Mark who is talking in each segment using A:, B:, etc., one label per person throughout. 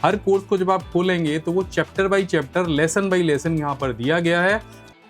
A: हर course को जब आप खोलेंगे तो वो chapter by chapter, lesson bye lesson यहाँ पर दिया गया है।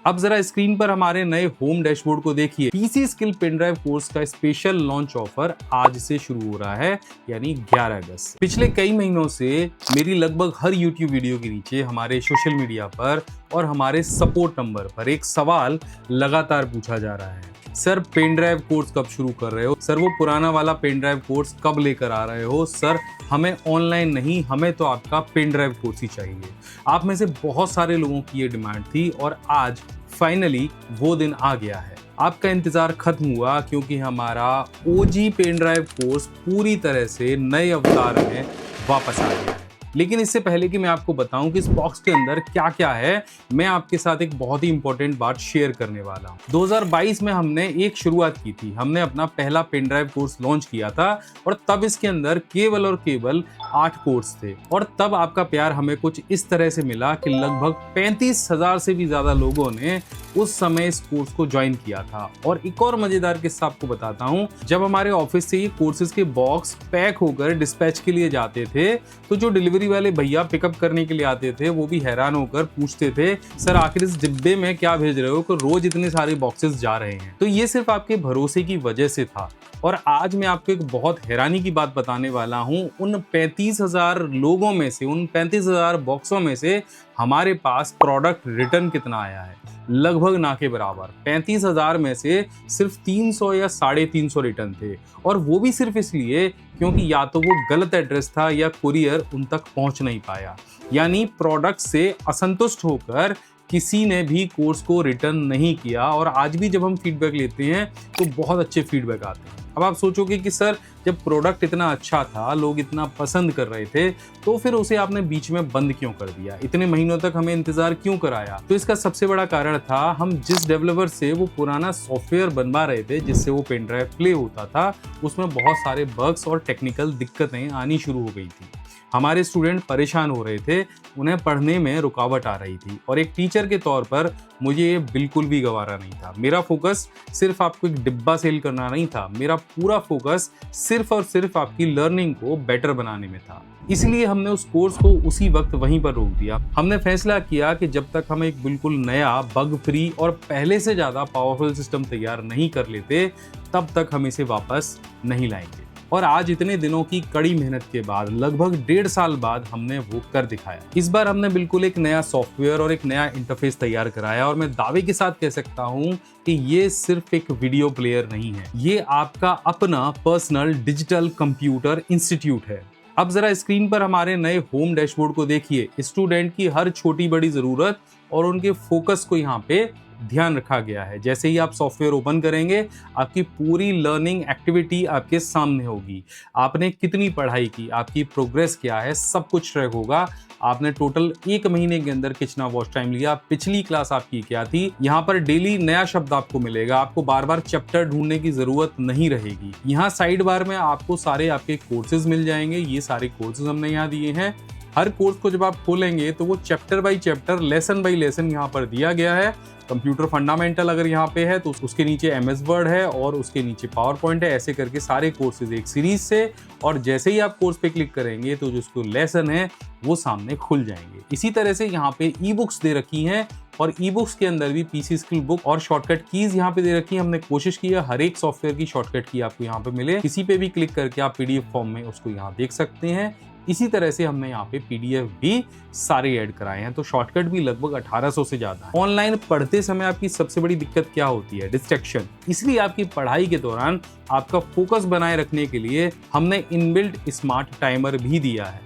A: अब जरा स्क्रीन पर हमारे नए होम डैशबोर्ड को देखिए। PC skill pen drive course का स्पेशल लॉन्च ऑफर आज से शुरू हो रहा है, यानी 11 अगस्त। पिछले कई महीनों से मेरी लगभग हर YouTube वीडियो के नीचे हमारे सोशल मीडिया पर और हमारे सपोर्ट नंबर पर एक सवाल लगातार पूछा जा रहा है, सर पेन ड्राइव कोर्स कब शुरू कर रहे हो, सर वो पुराना वाला पेन ड्राइव कोर्स कब लेकर आ रहे हो, सर हमें ऑनलाइन नहीं, हमें तो आपका पेन ड्राइव कोर्स ही चाहिए। आप में से बहुत सारे लोगों की ये डिमांड थी और आज फाइनली वो दिन आ गया है। आपका इंतजार खत्म हुआ, क्योंकि हमारा ओजी पेन ड्राइव कोर्स पूरी तरह से नए अवतार में वापस आ गया है। लेकिन इससे पहले कि मैं आपको बताऊं कि इस बॉक्स के अंदर क्या क्या है, मैं आपके साथ एक बहुत ही इंपॉर्टेंट बात शेयर करने वाला हूं। 2022 में हमने एक शुरुआत की थी। हमने अपना पहला पेन ड्राइव कोर्स लॉन्च किया था और तब इसके अंदर केवल और केवल 8 कोर्स थे। और तब आपका प्यार हमें कुछ इस तरह से मिला कि लगभग 35,000 से भी ज्यादा लोगों ने उस समय इस कोर्स को ज्वाइन किया था। और एक और मजेदार किस्सा आपको बताता हूं, जब हमारे ऑफिस से ये कोर्सेज के बॉक्स पैक होकर डिस्पैच के लिए जाते थे, तो जो डिलीवरी वाले भैया पिकअप करने के लिए आते थे वो भी हैरान होकर पूछते थे, सर आखिर इस डिब्बे में क्या भेज रहे हो कि रोज इतने सारे बॉक्सेस जा रहे हैं। तो ये सिर्फ आपके भरोसे की वजह से था। और आज मैं आपको एक बहुत हैरानी की बात बताने वाला हूं। उन 35,000 लोगों में से, उन 35,000 बॉक्सों में से हमारे पास प्रोडक्ट रिटर्न कितना आया है, लगभग ना के बराबर। 35,000 में से सिर्फ 300 या 350 रिटर्न थे, और वो भी सिर्फ इसलिए क्योंकि या तो वो गलत एड्रेस था या कुरियर उन तक पहुंच नहीं पाया। यानी प्रोडक्ट से असंतुष्ट होकर किसी ने भी कोर्स को रिटर्न नहीं किया। और आज भी जब हम फीडबैक लेते हैं तो बहुत अच्छे फीडबैक आते हैं। अब आप सोचोगे कि सर जब प्रोडक्ट इतना अच्छा था, लोग इतना पसंद कर रहे थे, तो फिर उसे आपने बीच में बंद क्यों कर दिया, इतने महीनों तक हमें इंतजार क्यों कराया? तो इसका सबसे बड़ा कारण था, हम जिस डेवलपर से वो पुराना सॉफ्टवेयर बनवा रहे थे जिससे वो पेन ड्राइव प्ले होता था, उसमें बहुत सारे बग्स और टेक्निकल दिक्कतें आनी शुरू हो गई थी। हमारे स्टूडेंट परेशान हो रहे थे, उन्हें पढ़ने में रुकावट आ रही थी। और एक टीचर के तौर पर मुझे ये बिल्कुल भी गवारा नहीं था। मेरा फोकस सिर्फ आपको एक डिब्बा सेल करना नहीं था, मेरा पूरा फोकस सिर्फ और सिर्फ आपकी लर्निंग को बेटर बनाने में था। इसलिए हमने उस कोर्स को उसी वक्त वहीं पर रोक दिया। हमने फैसला किया कि जब तक हम एक बिल्कुल नया, बग फ्री और पहले से ज़्यादा पावरफुल सिस्टम तैयार नहीं कर लेते, तब तक हम इसे वापस नहीं लाएंगे। और आज इतने दिनों की कड़ी मेहनत के बाद, लगभग 1.5 साल बाद, हमने वो कर दिखाया। इस बार हमने बिल्कुल एक नया सॉफ्टवेयर और एक नया इंटरफेस तैयार कराया, और मैं दावे के साथ कह सकता हूं कि ये सिर्फ एक वीडियो प्लेयर नहीं है, ये आपका अपना पर्सनल डिजिटल कंप्यूटर इंस्टीट्यूट है। अब जरा स्क्रीन पर हमारे नए होम डैशबोर्ड को देखिए। स्टूडेंट की हर छोटी बड़ी जरूरत और उनके फोकस को यहाँ पे ध्यान रखा गया है। जैसे ही आप सॉफ्टवेयर ओपन करेंगे, आपकी पूरी लर्निंग एक्टिविटी आपके सामने होगी। आपने कितनी पढ़ाई की, आपकी प्रोग्रेस क्या है, सब कुछ ट्रैक होगा। आपने टोटल 1 महीने के अंदर कितना वॉच टाइम लिया, पिछली क्लास आपकी क्या थी। यहाँ पर डेली नया शब्द आपको मिलेगा, आपको बार बार चैप्टर ढूंढने की जरूरत नहीं रहेगी। यहाँ साइड बार में आपको सारे आपके कोर्सेज मिल जाएंगे। ये सारे कोर्सेज हमने यहाँ दिए हैं। हर कोर्स को जब आप खोलेंगे तो वो chapter by chapter, lesson bye lesson यहाँ पर दिया गया है। कंप्यूटर फंडामेंटल अगर यहाँ पे है तो उसके नीचे MS वर्ड है और उसके नीचे पावर पॉइंट है। ऐसे करके सारे कोर्सेज एक सीरीज से, और जैसे ही आप कोर्स पे क्लिक करेंगे तो जो लेसन है वो सामने खुल जाएंगे। इसी तरह से यहाँ पे ई बुक्स दे रखी हैं, और ई बुक्स के अंदर भी पीसी स्किल बुक और शॉर्टकट कीज यहाँ पे दे रखी है। हमने कोशिश की है हर एक सॉफ्टवेयर की शॉर्टकट की आपको यहाँ पे मिले। किसी पे भी क्लिक करके आप PDF फॉर्म में उसको यहाँ देख सकते हैं। इसी तरह से हमने यहाँ पे PDF भी सारे ऐड कराए हैं, तो शॉर्टकट भी लगभग 1800 से ज्यादा है। ऑनलाइन पढ़ते समय आपकी सबसे बड़ी दिक्कत क्या होती है? डिस्ट्रैक्शन। इसलिए आपकी पढ़ाई के दौरान आपका फोकस बनाए रखने के लिए हमने इनबिल्ट स्मार्ट टाइमर भी दिया है।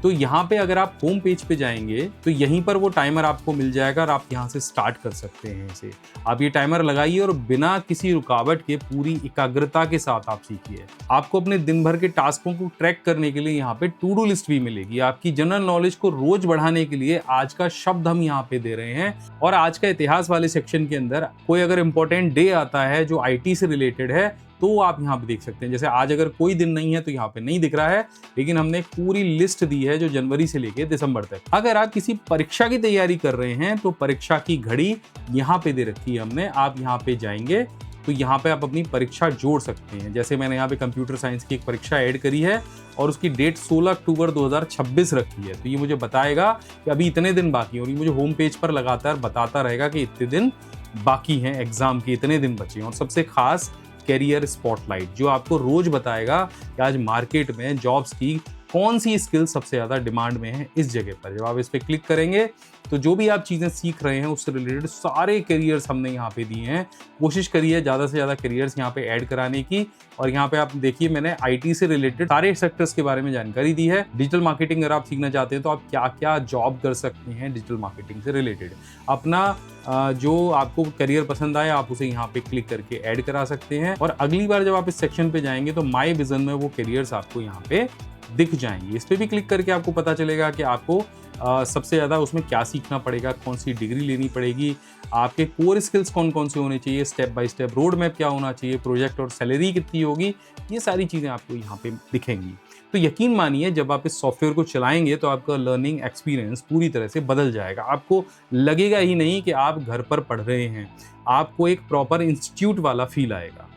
A: तो यहाँ पे अगर आप होम पेज पे जाएंगे तो यहीं पर वो टाइमर आपको मिल जाएगा, और आप यहाँ से स्टार्ट कर सकते हैं इसे। आप ये टाइमर लगाइए और बिना किसी रुकावट के पूरी एकाग्रता के साथ आप सीखिए। आपको अपने दिन भर के टास्कों को ट्रैक करने के लिए यहाँ पे टू डू लिस्ट भी मिलेगी। आपकी जनरल नॉलेज को रोज बढ़ाने के लिए आज का शब्द हम यहाँ पे दे रहे हैं। और आज का इतिहास वाले सेक्शन के अंदर कोई अगर इंपॉर्टेंट डे आता है जो IT से रिलेटेड है, तो आप यहाँ पे देख सकते हैं। जैसे आज अगर कोई दिन नहीं है तो यहाँ पे नहीं दिख रहा है, लेकिन हमने एक पूरी लिस्ट दी है जो जनवरी से लेके दिसंबर तक। अगर आप किसी परीक्षा की तैयारी कर रहे हैं तो परीक्षा की घड़ी यहाँ पे दे रखी है हमने। आप यहाँ पे जाएंगे तो यहाँ पे आप अपनी परीक्षा जोड़ सकते हैं। जैसे मैंने यहाँ पे कंप्यूटर साइंस की एक परीक्षा ऐड करी है और उसकी डेट 16 अक्टूबर 2026 रखी है, तो ये मुझे बताएगा कि अभी इतने दिन बाकी हैं और ये मुझे होम पेज पर लगातार बताता रहेगा कि इतने दिन बाकी हैं एग्जाम के, इतने दिन बचे हैं। और सबसे खास कैरियर स्पॉटलाइट जो आपको रोज बताएगा कि आज मार्केट में जॉब्स की कौन सी स्किल सबसे ज़्यादा डिमांड में है इस जगह पर। जब आप इस पर क्लिक करेंगे तो जो भी आप चीज़ें सीख रहे हैं उससे रिलेटेड सारे करियर्स हमने यहाँ पे दिए हैं। कोशिश करिए ज़्यादा से ज़्यादा करियर्स यहाँ पे ऐड कराने की। और यहाँ पे आप देखिए मैंने आईटी से रिलेटेड सारे सेक्टर्स के बारे में जानकारी दी है। डिजिटल मार्केटिंग अगर आप सीखना चाहते हैं तो आप क्या क्या जॉब कर सकते हैं डिजिटल मार्केटिंग से रिलेटेड। अपना जो आपको करियर पसंद आए आप उसे यहाँ पे क्लिक करके ऐड करा सकते हैं। और अगली बार जब आप इस सेक्शन पे जाएंगे तो माई विजन में वो करियर्स आपको यहाँ पे दिख जाएंगे। इस पे भी क्लिक करके आपको पता चलेगा कि आपको सबसे ज़्यादा उसमें क्या सीखना पड़ेगा, कौन सी डिग्री लेनी पड़ेगी, आपके कोर स्किल्स कौन कौन से होने चाहिए, step by step road map क्या होना चाहिए, प्रोजेक्ट और सैलरी कितनी होगी, ये सारी चीज़ें आपको यहाँ पे दिखेंगी। तो यकीन मानिए जब आप इस सॉफ्टवेयर को चलाएंगे तो आपका लर्निंग एक्सपीरियंस पूरी तरह से बदल जाएगा। आपको लगेगा ही नहीं कि आप घर पर पढ़ रहे हैं, आपको एक प्रॉपर इंस्टीट्यूट वाला फील आएगा।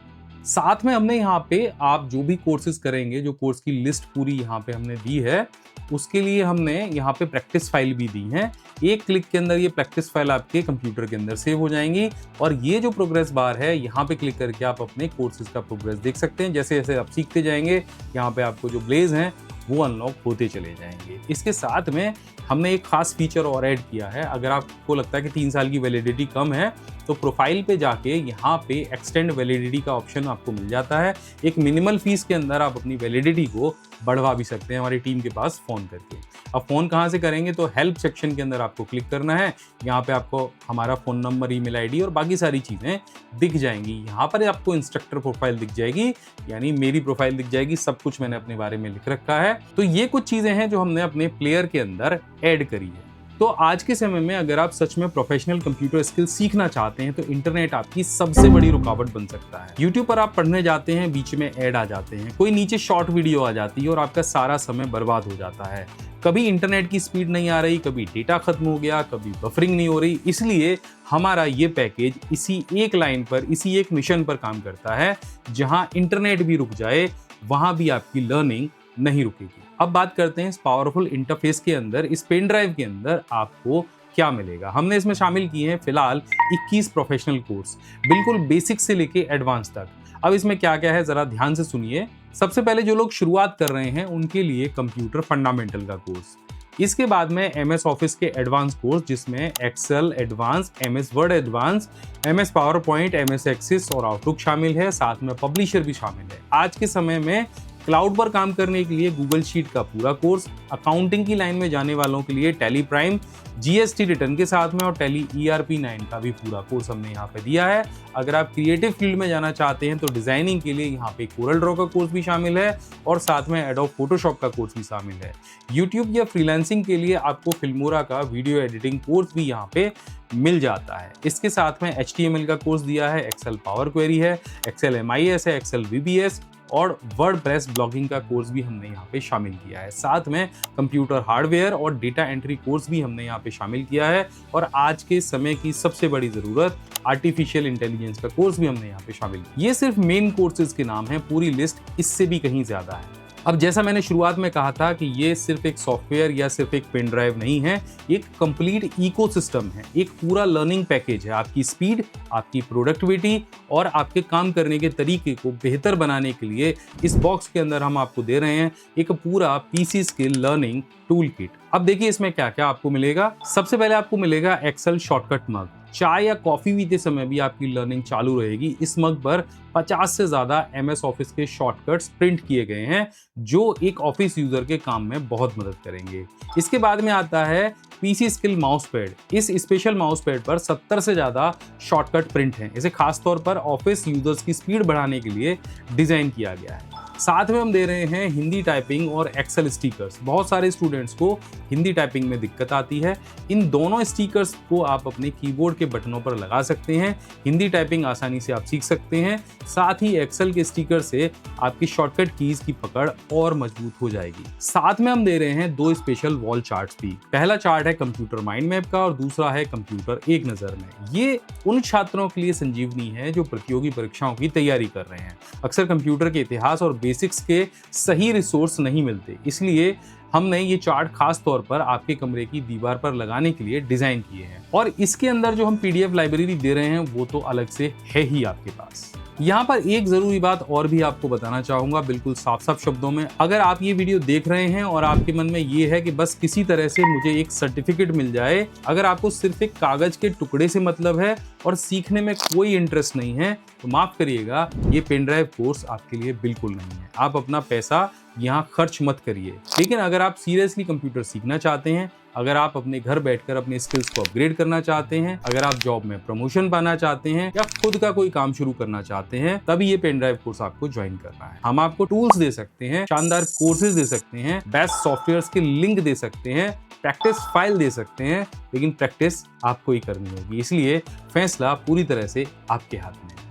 A: साथ में हमने यहाँ पे आप जो भी कोर्सेज करेंगे, जो कोर्स की लिस्ट पूरी यहाँ पे हमने दी है, उसके लिए हमने यहाँ पे प्रैक्टिस फाइल भी दी है। एक क्लिक के अंदर ये प्रैक्टिस फाइल आपके कंप्यूटर के अंदर सेव हो जाएंगी और ये जो प्रोग्रेस बार है यहाँ पे क्लिक करके आप अपने कोर्सेज का प्रोग्रेस देख सकते हैं। जैसे जैसे आप सीखते जाएंगे यहाँ पे आपको जो ब्लेज हैं वो अनलॉक होते चले जाएंगे। इसके साथ में हमने एक खास फीचर और ऐड किया है। अगर आपको लगता है कि 3 साल की वैलिडिटी कम है तो प्रोफाइल पे जाके यहाँ पे एक्सटेंड वैलिडिटी का ऑप्शन आपको मिल जाता है। एक मिनिमल फीस के अंदर आप अपनी वैलिडिटी को बढ़वा भी सकते हैं हमारी टीम के पास फ़ोन करके। अब फ़ोन कहाँ से करेंगे तो हेल्प सेक्शन के अंदर आपको क्लिक करना है। यहाँ पे आपको हमारा फ़ोन नंबर, ईमेल आईडी और बाकी सारी चीज़ें दिख जाएंगी। यहाँ पर आपको इंस्ट्रक्टर प्रोफाइल दिख जाएगी, यानी मेरी प्रोफाइल दिख जाएगी। सब कुछ मैंने अपने बारे में लिख रखा है। तो ये कुछ चीज़ें हैं जो हमने अपने प्लेयर के अंदर ऐड करी है। तो आज के समय में अगर आप सच में प्रोफेशनल कंप्यूटर स्किल सीखना चाहते हैं तो इंटरनेट आपकी सबसे बड़ी रुकावट बन सकता है। YouTube पर आप पढ़ने जाते हैं, बीच में ऐड आ जाते हैं, कोई नीचे शॉर्ट वीडियो आ जाती है और आपका सारा समय बर्बाद हो जाता है। कभी इंटरनेट की स्पीड नहीं आ रही, कभी डेटा खत्म हो गया, कभी बफरिंग नहीं हो रही। इसलिए हमारा ये पैकेज इसी एक लाइन पर, इसी एक मिशन पर काम करता है। जहां इंटरनेट भी रुक जाए वहां भी आपकी लर्निंग नहीं रुकेगी। अब बात करते हैं इस पावरफुल इंटरफेस के अंदर, इस पेन ड्राइव के अंदर आपको क्या मिलेगा। हमने इसमें शामिल किए हैं फिलहाल 21 प्रोफेशनल कोर्स, बिल्कुल बेसिक से लेके एडवांस तक। अब इसमें क्या क्या है जरा ध्यान से सुनिए। सबसे पहले जो लोग शुरुआत कर रहे हैं उनके लिए कंप्यूटर फंडामेंटल का कोर्स, इसके बाद में MS ऑफिस के एडवांस कोर्स जिसमें Excel advance, MS Word advance, MS PowerPoint, MS access और आउटलुक शामिल है। साथ में पब्लिशर भी शामिल है। आज के समय में क्लाउड पर काम करने के लिए गूगल शीट का पूरा कोर्स, अकाउंटिंग की लाइन में जाने वालों के लिए टैली प्राइम, GST रिटर्न के साथ में और टैली ERP 9 का भी पूरा कोर्स हमने यहाँ पे दिया है। अगर आप क्रिएटिव फील्ड में जाना चाहते हैं तो डिजाइनिंग के लिए यहाँ पे कोरल ड्रॉ का कोर्स भी शामिल है और साथ में एडोब फोटोशॉप का कोर्स भी शामिल है। यूट्यूब या फ्रीलांसिंग के लिए आपको फिल्मोरा का वीडियो एडिटिंग कोर्स भी यहाँ पे मिल जाता है। इसके साथ में HTML का कोर्स दिया है, एक्सेल पावर क्वेरी है, एक्सेल MIS है, एक्सेल VBS और वर्डप्रेस ब्लॉगिंग का कोर्स भी हमने यहाँ पे शामिल किया है। साथ में कंप्यूटर हार्डवेयर और डेटा एंट्री कोर्स भी हमने यहाँ पे शामिल किया है और आज के समय की सबसे बड़ी ज़रूरत आर्टिफिशियल इंटेलिजेंस का कोर्स भी हमने यहाँ पे शामिल किया। ये सिर्फ मेन कोर्सेज के नाम हैं, पूरी लिस्ट इससे भी कहीं ज़्यादा है। अब जैसा मैंने शुरुआत में कहा था कि ये सिर्फ एक सॉफ्टवेयर या सिर्फ एक पेन ड्राइव नहीं है, एक कंप्लीट इकोसिस्टम है, एक पूरा लर्निंग पैकेज है। आपकी स्पीड, आपकी प्रोडक्टिविटी और आपके काम करने के तरीके को बेहतर बनाने के लिए इस बॉक्स के अंदर हम आपको दे रहे हैं एक पूरा PC skill learning tool kit. अब देखिए इसमें क्या क्या आपको मिलेगा। सबसे पहले आपको मिलेगा एक्सेल शॉर्टकट मग। चाय या कॉफी पीते समय भी आपकी लर्निंग चालू रहेगी। इस मग पर 50 से ज्यादा MS ऑफिस के शॉर्टकट्स प्रिंट किए गए हैं जो एक ऑफिस यूजर के काम में बहुत मदद करेंगे। इसके बाद में आता है PC स्किल माउस पैड। इस स्पेशल माउस पैड पर 70 से ज्यादा शॉर्टकट प्रिंट हैं। इसे खासतौर पर ऑफिस यूजर्स की स्पीड बढ़ाने के लिए डिजाइन किया गया है। साथ में हम दे रहे हैं हिंदी टाइपिंग और एक्सेल स्टिकर्स। बहुत सारे स्टूडेंट्स को हिंदी टाइपिंग में दिक्कत आती है। इन दोनों स्टिकर्स को आप अपने कीबोर्ड के बटनों पर लगा सकते हैं। हिंदी टाइपिंग आसानी से आप सीख सकते हैं। साथ ही एक्सेल के स्टिकर से आपकी शॉर्टकट कीज की पकड़ और मजबूत हो जाएगी। साथ में हम दे रहे हैं 2 स्पेशल वॉल चार्ट्स भी। पहला चार्ट है कंप्यूटर माइंड मैप का और दूसरा है कंप्यूटर एक नजर में। ये उन छात्रों के लिए संजीवनी है जो प्रतियोगी परीक्षाओं की तैयारी कर रहे हैं। अक्सर कंप्यूटर के इतिहास और बेसिक्स के सही रिसोर्स नहीं मिलते, इसलिए हमने ये चार्ट खास तौर पर आपके कमरे की दीवार पर लगाने के लिए डिजाइन किए हैं। और इसके अंदर जो हम पीडीएफ लाइब्रेरी दे रहे हैं वो तो अलग से है ही आपके पास। यहाँ पर एक जरूरी बात और भी आपको बताना चाहूंगा, बिल्कुल साफ साफ शब्दों में। अगर आप ये वीडियो देख रहे हैं और आपके मन में ये है कि बस किसी तरह से मुझे एक सर्टिफिकेट मिल जाए, अगर आपको सिर्फ एक कागज के टुकड़े से मतलब है और सीखने में कोई इंटरेस्ट नहीं है, तो माफ करिएगा, ये पेन ड्राइव कोर्स आपके लिए बिल्कुल नहीं है। आप अपना पैसा यहाँ खर्च मत करिए। लेकिन अगर आप सीरियसली कंप्यूटर सीखना चाहते हैं, अगर आप अपने घर बैठकर अपने स्किल्स को अपग्रेड करना चाहते हैं, अगर आप जॉब में प्रमोशन पाना चाहते हैं या खुद का कोई काम शुरू करना चाहते हैं, तभी ये पेन ड्राइव कोर्स आपको ज्वाइन करना है। हम आपको टूल्स दे सकते हैं, शानदार कोर्सेज दे सकते हैं, बेस्ट सॉफ्टवेयर्स के लिंक दे सकते हैं, प्रैक्टिस फाइल दे सकते हैं, लेकिन प्रैक्टिस आपको ही करनी होगी। इसलिए फैसला पूरी तरह से आपके हाथ में है।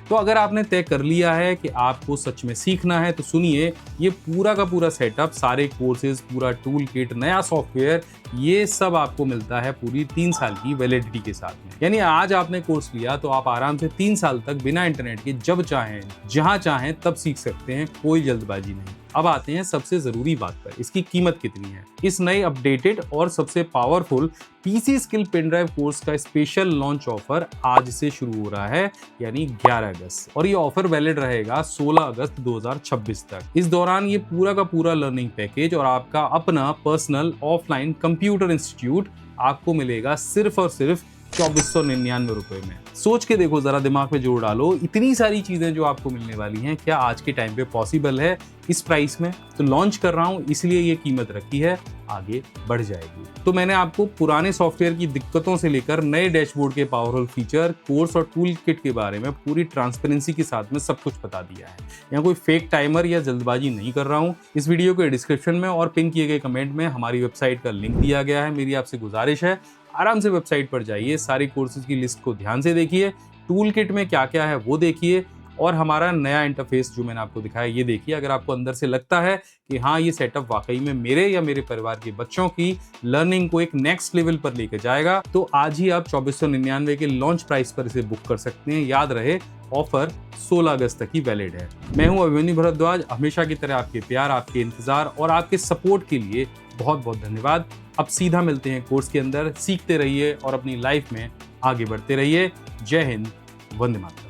A: तो अगर आपने तय कर लिया है कि आपको सच में सीखना है, तो सुनिए, ये पूरा का पूरा सेटअप, सारे कोर्सेज, पूरा टूल किट, नया सॉफ्टवेयर, ये सब आपको मिलता है पूरी 3 साल की वैलिडिटी के साथ में। यानी आज आपने कोर्स लिया तो आप आराम से 3 साल तक बिना इंटरनेट के जब चाहें, जहां चाहें तब सीख सकते हैं, कोई जल्दबाजी नहीं। अब आते हैं सबसे जरूरी बात पर, इसकी कीमत कितनी है। इस नए अपडेटेड और सबसे powerful PC skill pen drive course का स्पेशल लॉन्च ऑफर आज से शुरू हो रहा है, यानी 11 अगस्त, और ये ऑफर वैलिड रहेगा 16 अगस्त 2026 तक। इस दौरान ये पूरा का पूरा लर्निंग पैकेज और आपका अपना पर्सनल ऑफलाइन कंप्यूटर इंस्टीट्यूट आपको मिलेगा सिर्फ और सिर्फ 2499 रुपए में। सोच के देखो, जरा दिमाग में जोड़ डालो, इतनी सारी चीजें जो आपको मिलने वाली हैं, क्या आज के टाइम पे पॉसिबल है इस प्राइस में? तो लॉन्च कर रहा हूं इसलिए ये कीमत रखी है, आगे बढ़ जाएगी। तो मैंने आपको पुराने सॉफ्टवेयर की दिक्कतों से लेकर नए डैशबोर्ड के पावरफुल फीचर, कोर्स और टूल किट के बारे में पूरी ट्रांसपेरेंसी के साथ में सब कुछ बता दिया है। यहाँ कोई फेक टाइमर या जल्दबाजी नहीं कर रहा हूँ। इस वीडियो के डिस्क्रिप्शन में और पिन किए गए कमेंट में हमारी वेबसाइट का लिंक दिया गया है। मेरी आपसे गुजारिश है, आराम से वेबसाइट पर जाइए, सारे कोर्सेज की लिस्ट को ध्यान से देखिए, टूल किट में क्या क्या है वो देखिए, और हमारा नया इंटरफेस जो मैंने आपको दिखाया ये देखिए। अगर आपको अंदर से लगता है कि हाँ, ये सेटअप वाकई में मेरे या मेरे परिवार के बच्चों की लर्निंग को एक नेक्स्ट लेवल पर लेकर जाएगा, तो आज ही आप 2499 के लॉन्च प्राइस पर इसे बुक कर सकते हैं। याद रहे, ऑफर 16 अगस्त तक ही वैलिड है। मैं हूं अभिमन्यु भरद्वाज। हमेशा की तरह आपके प्यार, आपके इंतजार और आपके सपोर्ट के लिए बहुत बहुत धन्यवाद। अब सीधा मिलते हैं कोर्स के अंदर। सीखते रहिए और अपनी लाइफ में आगे बढ़ते रहिए। जय हिंद, वंदे मातरम।